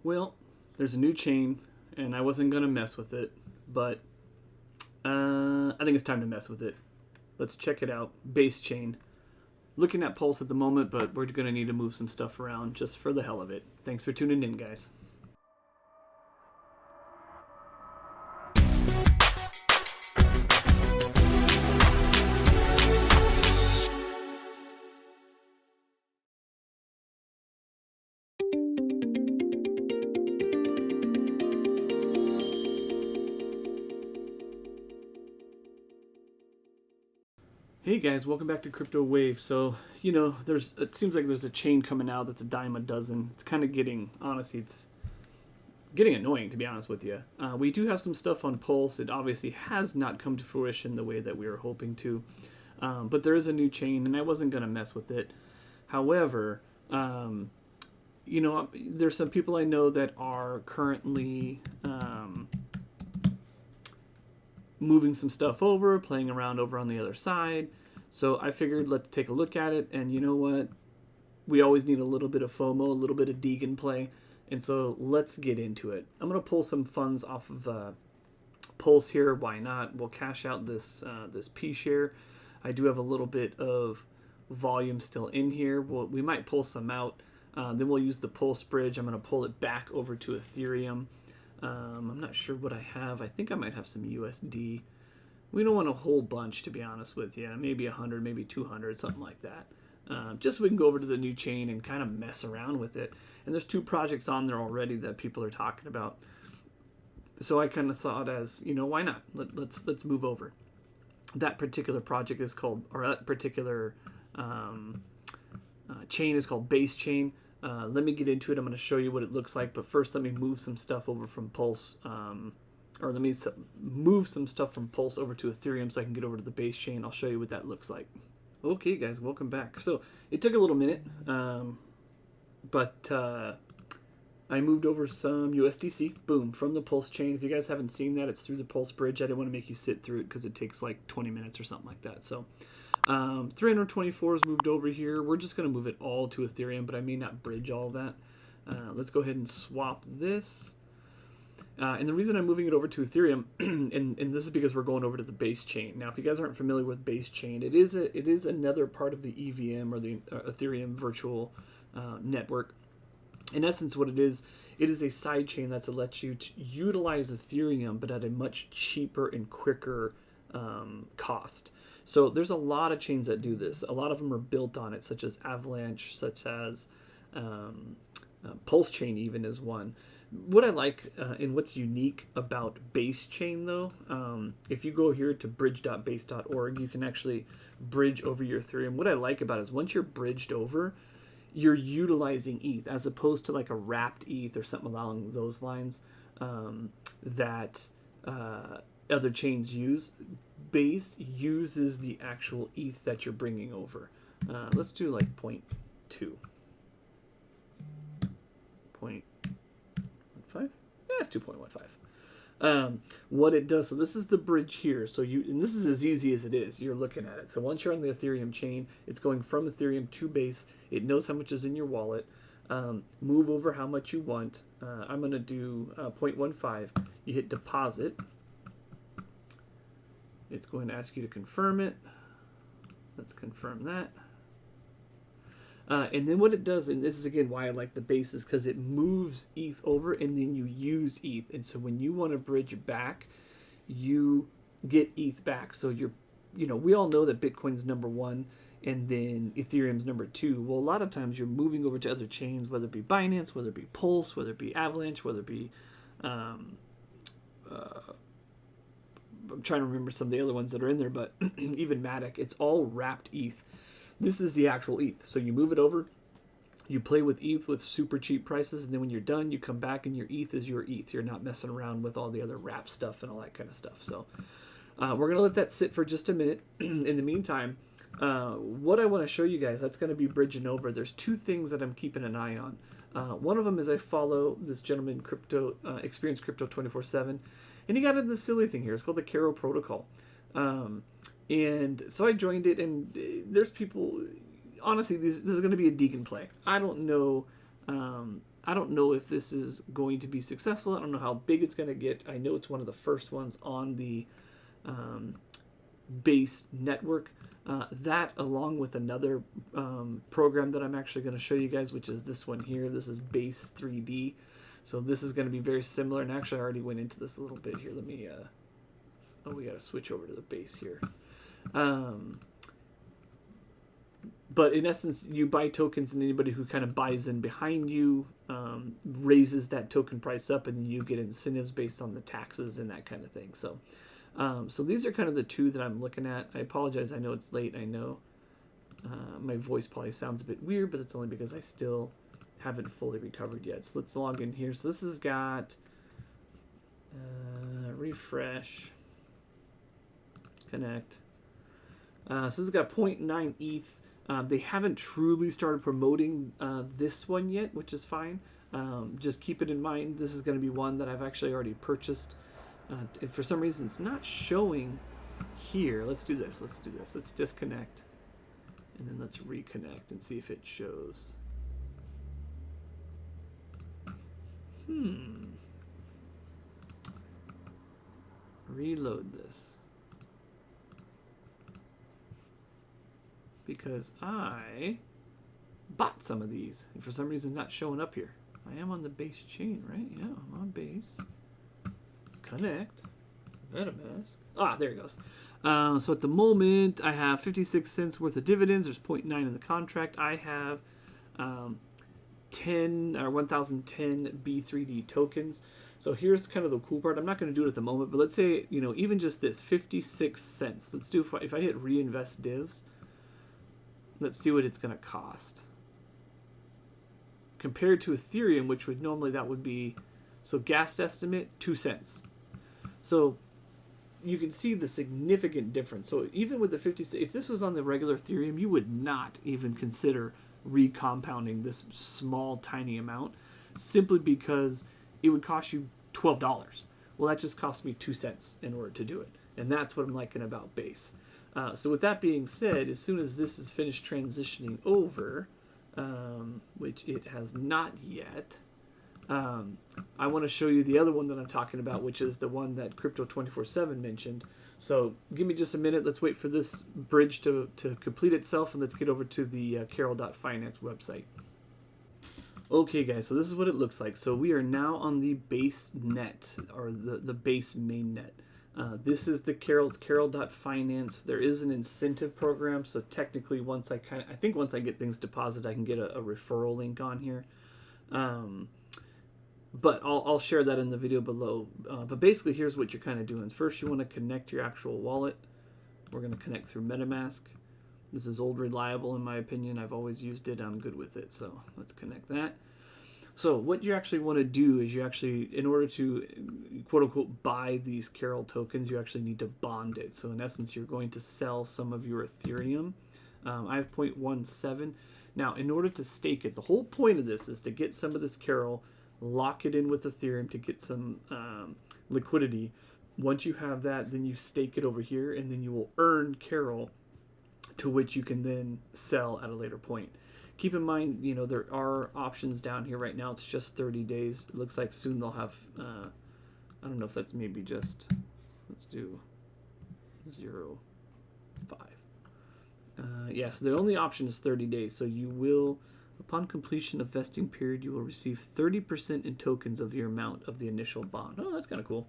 Well, there's a new chain, and I wasn't going to mess with it, but I think it's time to mess with it. Let's check it out. Base chain. Looking at Pulse at the moment, but we're going to need to move some stuff around just for the hell of it. Thanks for tuning in, guys. Hey guys, welcome back to Crypto Wave. So, it seems like there's a chain coming out that's a dime a dozen. It's kind of getting, honestly, it's getting annoying, to be honest with you. We do have some stuff on Pulse. It obviously has not come to fruition the way that we were hoping to. But there is a new chain, and I wasn't going to mess with it. However, there's some people I know that are currently moving some stuff over, playing around over on the other side. So I figured let's take a look at it. And you know what? We always need a little bit of FOMO, a little bit of DEGEN play. And so let's get into it. I'm going to pull some funds off of Pulse here. Why not? We'll cash out this P share. I do have a little bit of volume still in here. We might pull some out. Then we'll use the Pulse bridge. I'm going to pull it back over to Ethereum. I'm not sure what I have. I think I might have some USD. We don't want a whole bunch, to be honest with you. Maybe 100, maybe 200, something like that. Just so we can go over to the new chain and kind of mess around with it. And there's 2 projects on there already that people are talking about. So I kind of thought why not? Let's move over. That particular project is called, or that particular chain is called Base Chain. Let me get into it. I'm going to show you what it looks like. But first, let me move some stuff over from Pulse. Or let me move some stuff from Pulse over to Ethereum so I can get over to the Base Chain. I'll show you what that looks like. Okay, guys, welcome back. So it took a little minute. But I moved over some USDC. Boom, from the Pulse chain. If you guys haven't seen that, it's through the Pulse bridge. I didn't want to make you sit through it because it takes like 20 minutes or something like that. So 324 is moved over here. We're just going to move it all to Ethereum, but I may not bridge all of that. Let's go ahead and swap this. And the reason I'm moving it over to Ethereum, and this is because we're going over to the Base Chain. Now, if you guys aren't familiar with Base Chain, it is another part of the EVM, or the Ethereum Virtual Network. In essence, what it is a side chain that lets you to utilize Ethereum, but at a much cheaper and quicker cost. So there's a lot of chains that do this. A lot of them are built on it, such as Avalanche, such as Pulse Chain even is one. What I like and what's unique about Base Chain, though, if you go here to bridge.base.org, you can actually bridge over your Ethereum. What I like about it is once you're bridged over, you're utilizing ETH as opposed to like a wrapped ETH or something along those lines that other chains use. Base uses the actual ETH that you're bringing over. Let's do like 0.2. 0.15? Yeah, it's 2.15. What it does, so this is the bridge here. So and this is as easy as it is. You're looking at it. So once you're on the Ethereum chain, it's going from Ethereum to Base. It knows how much is in your wallet. Move over how much you want. I'm going to do 0.15. You hit deposit. It's going to ask you to confirm it. Let's confirm that. And then what it does, and this is again why I like the Base, is because it moves ETH over and then you use ETH. And so when you want to bridge back, you get ETH back. So we all know that Bitcoin's number 1 and then Ethereum's number 2. Well, a lot of times you're moving over to other chains, whether it be Binance, whether it be Pulse, whether it be Avalanche, whether it be I'm trying to remember some of the other ones that are in there, but even Matic, it's all wrapped ETH. This is the actual ETH. So you move it over, you play with ETH with super cheap prices, and then when you're done, you come back and your ETH is your ETH. You're not messing around with all the other wrap stuff and all that kind of stuff. So we're going to let that sit for just a minute. In the meantime, what I want to show you guys, that's going to be bridging over. There's 2 things that I'm keeping an eye on. One of them is I follow this gentleman, Experience Crypto 24/7, and he got into this silly thing here. It's called the Caro Protocol. And so I joined it, and there's people, honestly, this is going to be a DEGEN play. I don't know I don't know if this is going to be successful. I don't know how big it's going to get. I know it's one of the first ones on the Base network. That along with another program that I'm actually going to show you guys, which is this one here. This is Base 3D. So this is going to be very similar. And actually I already went into this a little bit here. Let me, we got to switch over to the Base here. But in essence, you buy tokens, and anybody who kind of buys in behind you raises that token price up, and you get incentives based on the taxes and that kind of thing. So, so these are kind of the two that I'm looking at. I apologize. I know it's late. I know my voice probably sounds a bit weird, but it's only because I still haven't fully recovered yet. So let's log in here. So this has got refresh, connect. So this has got 0.9 ETH. They haven't truly started promoting this one yet, which is fine. Just keep it in mind. This is going to be one that I've actually already purchased. If for some reason it's not showing here, let's do this. Let's do this. Let's disconnect, and then let's reconnect and see if it shows. Reload this. Because I bought some of these, and for some reason not showing up here. I am on the Base chain, right? Yeah, I'm on Base. Connect. MetaMask. Ah, there it goes. So at the moment, I have 56 cents worth of dividends. There's 0.9 in the contract. I have 1,010 B3D tokens. So here's kind of the cool part. I'm not going to do it at the moment, but let's say, even just this, 56 cents. Let's do, if I hit reinvest divs, let's see what it's going to cost. Compared to Ethereum, which would normally, that would be, so gas estimate, 2 cents. So you can see the significant difference. So even with the 56, if this was on the regular Ethereum, you would not even consider recompounding this small, tiny amount, simply because it would cost you $12. Well, that just cost me 2 cents in order to do it. And that's what I'm liking about Base. So with that being said, as soon as this is finished transitioning over, which it has not yet, I want to show you the other one that I'm talking about, which is the one that Crypto 24/7 mentioned. So give me just a minute. Let's wait for this bridge to complete itself, and let's get over to the Carol.finance website. Okay, guys, so this is what it looks like. So we are now on the Base net, or the Base mainnet. This is the Carol.finance. There is an incentive program, so technically once I think once I get things deposited, I can get a referral link on here. But I'll share that in the video below. But basically, here's what you're kind of doing. First, you want to connect your actual wallet. We're going to connect through MetaMask. This is old reliable in my opinion. I've always used it. I'm good with it. So let's connect that. So what you actually want to do is you actually, in order to quote unquote buy these Carol tokens, you actually need to bond it. So in essence, you're going to sell some of your Ethereum. I have 0.17. Now, in order to stake it, the whole point of this is to get some of this Carol, lock it in with Ethereum to get some liquidity. Once you have that, then you stake it over here, and then you will earn Carol, to which you can then sell at a later point. Keep in mind, there are options down here right now. It's just 30 days. It looks like soon they'll have, I don't know if that's maybe just, let's do 0.5. Yes, the only option is 30 days. So you will, upon completion of vesting period, you will receive 30% in tokens of your amount of the initial bond. Oh, that's kind of cool.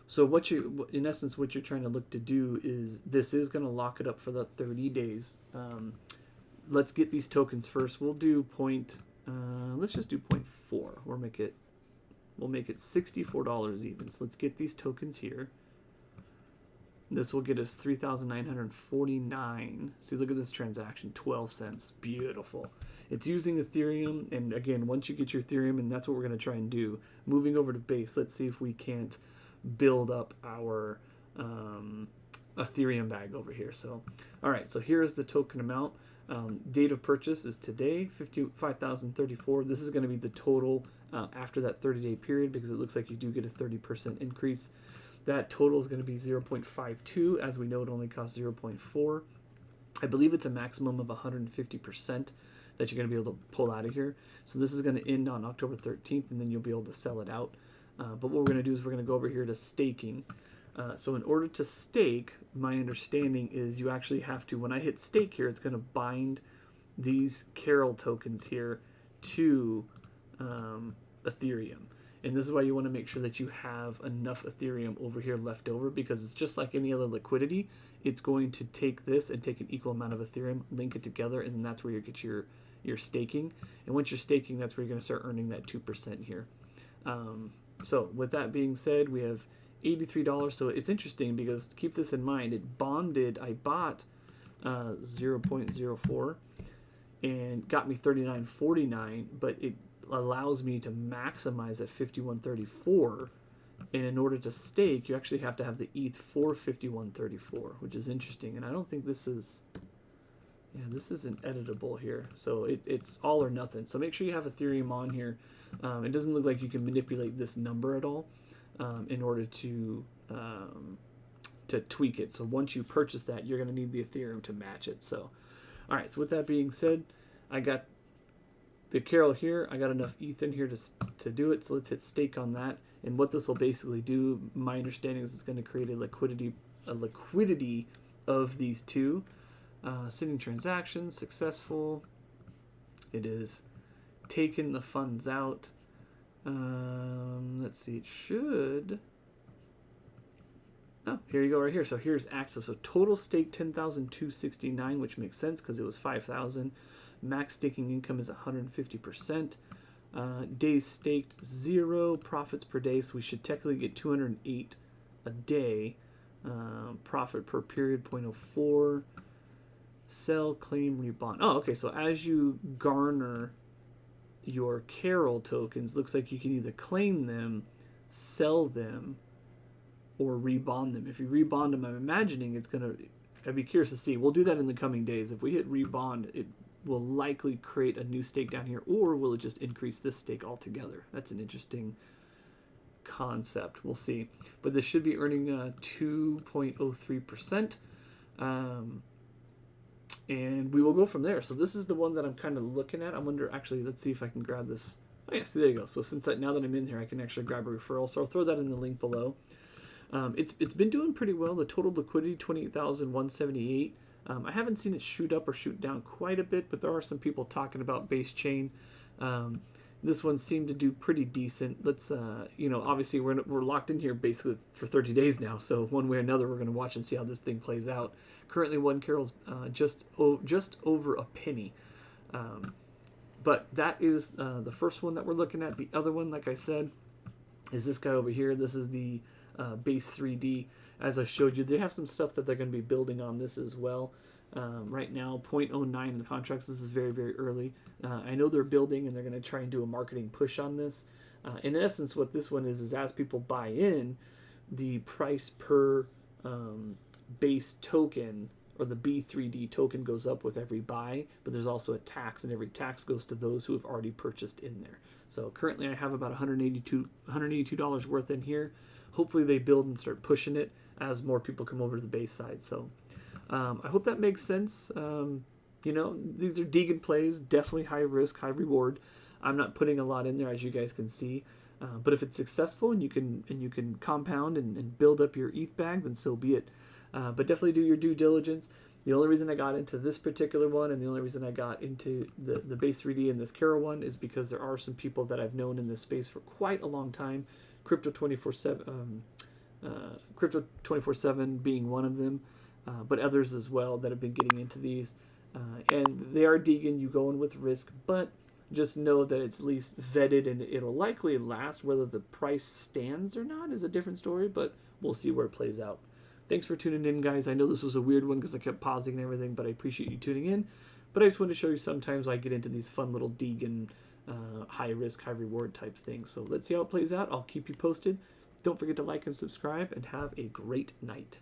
So in essence, what you're trying to look to do is, this is going to lock it up for the 30 days. Let's get these tokens first. We'll do let's just do 0.4. We'll make it $64 even. So let's get these tokens here. This will get us 3,949. See, look at this transaction, 12 cents. Beautiful. It's using Ethereum, and again, once you get your Ethereum, and that's what we're going to try and do. Moving over to Base, let's see if we can't build up our Ethereum bag over here. So, all right, so here is the token amount. Date of purchase is today, 55,034. This is going to be the total after that 30-day period, because it looks like you do get a 30% increase. That total is going to be 0.52. As we know, it only costs 0.4. I believe it's a maximum of 150%. that you're going to be able to pull out of here. So this is going to end on October 13th, and then you'll be able to sell it out. But what we're going to do is we're going to go over here to staking. So in order to stake, my understanding is you actually have to, when I hit stake here, it's going to bind these Carol tokens here to Ethereum. And this is why you want to make sure that you have enough Ethereum over here left over, because it's just like any other liquidity. It's going to take this and take an equal amount of Ethereum, link it together, and then that's where you get your staking. And once you're staking, that's where you're going to start earning that 2% here. So with that being said, we have $83. So it's interesting because keep this in mind. It bonded. I bought 0.04 and got me $39.49, but it allows me to maximize at $51.34. And in order to stake, you actually have to have the ETH for $51.34, which is interesting. And I don't think this is, yeah, this isn't editable here. So it's all or nothing. So make sure you have Ethereum on here. It doesn't look like you can manipulate this number at all in order to tweak it. So once you purchase that, you're going to need the Ethereum to match it. So, all right. So with that being said, I got the Carol here. I got enough ETH in here to do it. So let's hit stake on that. And what this will basically do, my understanding is it's going to create a liquidity of these two. Sending transactions, successful. It is taken the funds out. Let's see, it should. Oh, here you go right here. So here's access. So total stake 10,269, which makes sense because it was 5,000. Max staking income is 150%. Days staked 0. Profits per day. So we should technically get 208 a day. Profit per period 0.04. Sell, claim, rebond. Oh, okay. So as you garner your Carol tokens, looks like you can either claim them, sell them, or rebond them. If you rebond them, I'm imagining it's going to, I'd be curious to see. We'll do that in the coming days. If we hit rebond, it will likely create a new stake down here, or will it just increase this stake altogether? That's an interesting concept. We'll see. But this should be earning 2.03%. And we will go from there. So this is the one that I'm kind of looking at. I wonder, actually, let's see if I can grab this. Oh, yes, there you go. So now that I'm in here, I can actually grab a referral. So I'll throw that in the link below. It's been doing pretty well. The total liquidity, 28,178. I haven't seen it shoot up or shoot down quite a bit, but there are some people talking about base chain. This one seemed to do pretty decent. Let's, obviously we're locked in here basically for 30 days now. So one way or another, we're going to watch and see how this thing plays out. Currently, one Carol's just over a penny. But that is the first one that we're looking at. The other one, like I said, is this guy over here. This is the Base 3D. As I showed you, they have some stuff that they're going to be building on this as well. Right now, 0.09 in the contracts. This is very, very early. I know they're building and they're going to try and do a marketing push on this. In essence, what this one is as people buy in, the price per base token or the B3D token goes up with every buy, but there's also a tax, and every tax goes to those who have already purchased in there. So currently I have about $182 worth in here. Hopefully they build and start pushing it as more people come over to the base side. So I hope that makes sense. These are DEGEN plays, definitely high risk, high reward. I'm not putting a lot in there, as you guys can see. But if it's successful and you can compound and build up your ETH bag, then so be it. But definitely do your due diligence. The only reason I got into this particular one and the only reason I got into the Base 3D and this Carol one is because there are some people that I've known in this space for quite a long time. Crypto 24/7 being one of them, but others as well that have been getting into these. And they are DEGEN, you go in with risk, but just know that it's at least vetted and it'll likely last. Whether the price stands or not is a different story, but we'll see where it plays out. Thanks for tuning in, guys. I know this was a weird one because I kept pausing and everything, but I appreciate you tuning in. But I just wanted to show you sometimes I get into these fun little DEGEN high risk, high reward type things. So let's see how it plays out. I'll keep you posted. Don't forget to like and subscribe, and have a great night.